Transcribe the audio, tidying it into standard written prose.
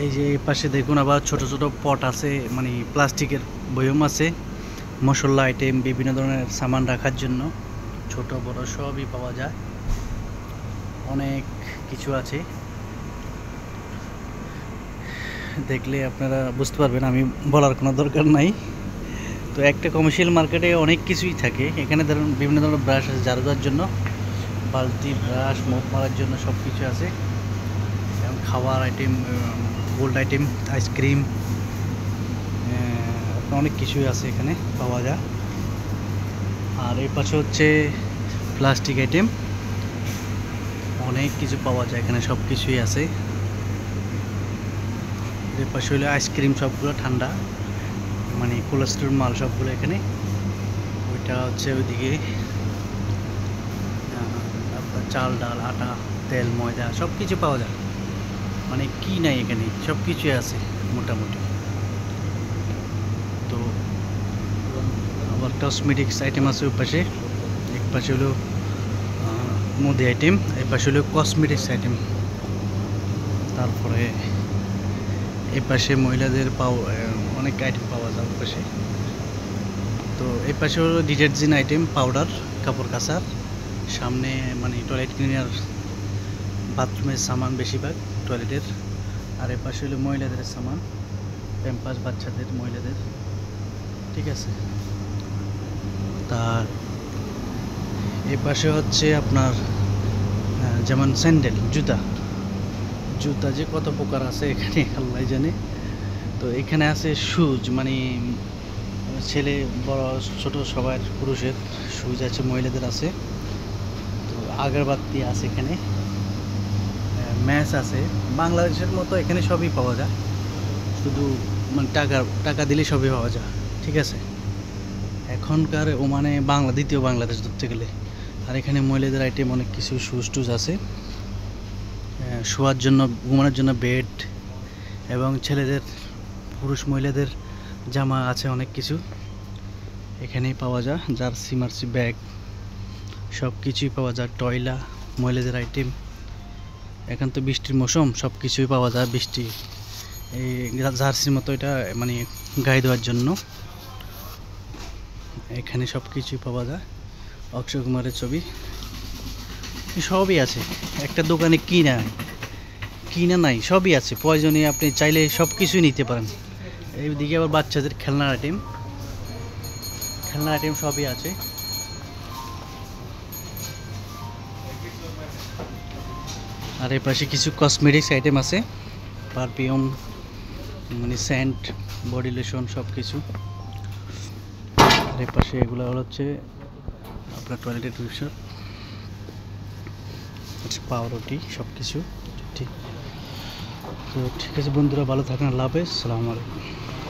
এই যে এই পাশে দেখুন আবার ছোট ছোট পট আছে, মানে প্লাস্টিকের বয়ম আছে, মশলা আইটেম, বিভিন্ন ধরনের সামান রাখার জন্য ছোট বড় সবই পাওয়া যায়। অনেক কিছু আছে, দেখলে আপনারা বুঝতে পারবেন, আমি বলার কোনো দরকার নাই। তো একটা কমার্শিয়াল মার্কেটে অনেক কিছুই থাকে। এখানে ধরুন বিভিন্ন ধরনের ব্রাশ আছে, ঝাড়ু দেওয়ার জন্য, বালতি, ব্রাশ, মুখ মারার জন্য সব কিছু আছে। এবং খাওয়ার আইটেম, গোল্ড আইটেম, আইসক্রিম, অনেক কিছুই আছে এখানে পাওয়া যায়। আর এই পাশে হচ্ছে প্লাস্টিক আইটেম, অনেক কিছু পাওয়া যায় এখানে, সব কিছুই আছে। এর পাশে হলো আইসক্রিম, সবগুলো ঠান্ডা, মানে কোলেস্ট্রল মাল সবগুলো এখানে। ওইটা হচ্ছে ওইদিকে আপনার চাল, ডাল, আটা, তেল, ময়দা সব কিছু পাওয়া যায়, মানে কি নাই এখানে সব কিছুই আছে মোটামুটি। তো আবার কসমেটিক্স আইটেম আছে ওই পাশে, এক পাশে হলো মুদি আইটেম, এই পাশে হলো কসমেটিক্স আইটেম। তারপরে এই পাশে মহিলাদের অনেক আইটেম পাওয়া যায় ওই পাশে। তো এই পাশে হলো ডিটারজেন্ট আইটেম, পাউডার, কাপড় কাচার, সামনে মানে টয়লেট ক্লিনার, বাথরুমের সামান বেশিরভাগ টয়লেটের। আর এই পাশে হলো মহিলাদের সামান, প্যাম্পাস বাচ্চাদের, মহিলাদের, ঠিক আছে। তার এই পাশে হচ্ছে আপনার যেমন স্যান্ডেল, জুতা, জুতা যে কত প্রকার আছে এখানে আল্লাহ জানে। তো এখানে আছে শুজ, মানে ছেলে বড় ছোট সবার, পুরুষের শুজ আছে, মহিলাদের আছে। তো আগরবাতি আছে এখানে, ম্যাচ আছে। বাংলাদেশের মতো এখানে সবই পাওয়া যায়, শুধু মানে টাকা দিলে সবই পাওয়া যায়, ঠিক আছে। এখনকার ওমানে দ্বিতীয় বাংলাদেশ ধরতে গেলে। আর এখানে মহিলাদের আইটেম অনেক কিছু, শুজ টুজ আছে, শোয়ার জন্য, ঘুমানোর জন্য বেড, এবং ছেলেদের, পুরুষ মহিলাদের জামা আছে, অনেক কিছু এখানেই পাওয়া যায়। জার্সি মার্সি ব্যাগ সব কিছুই পাওয়া যায়, টয়লা, মহিলাদের আইটেম। এখন তো বৃষ্টির মৌসুম, সব কিছুই পাওয়া যায়। বৃষ্টি এই জার্সির মতো, এটা মানে গায়ে দেওয়ার জন্য। এখানে সব কিছুই পাওয়া যায়, অক্ষয় কুমারের ছবি সবই আছে। একটা দোকানে কিনা নাই, সবই আছে, প্রয়োজনীয় আপনি চাইলে সব কিছুই নিতে পারেন। এইদিকে আবার বাচ্চাদের খেলনার আইটেম সবই আছে। আর এই পাশে কিছু কসমেটিক্স আইটেম আছে, পারফিউম, মানে সেন্ট, বডি লোশন সব কিছু। আর এই পাশে এগুলো হচ্ছে আপনার টয়লেটের পরিষেবা, পাউরুটি, সব কিছু ঠিক। তো ঠিক আছে বন্ধুরা, ভালো থাকেন, আল্লাহ হাফেজ, আসসালামু আলাইকুম।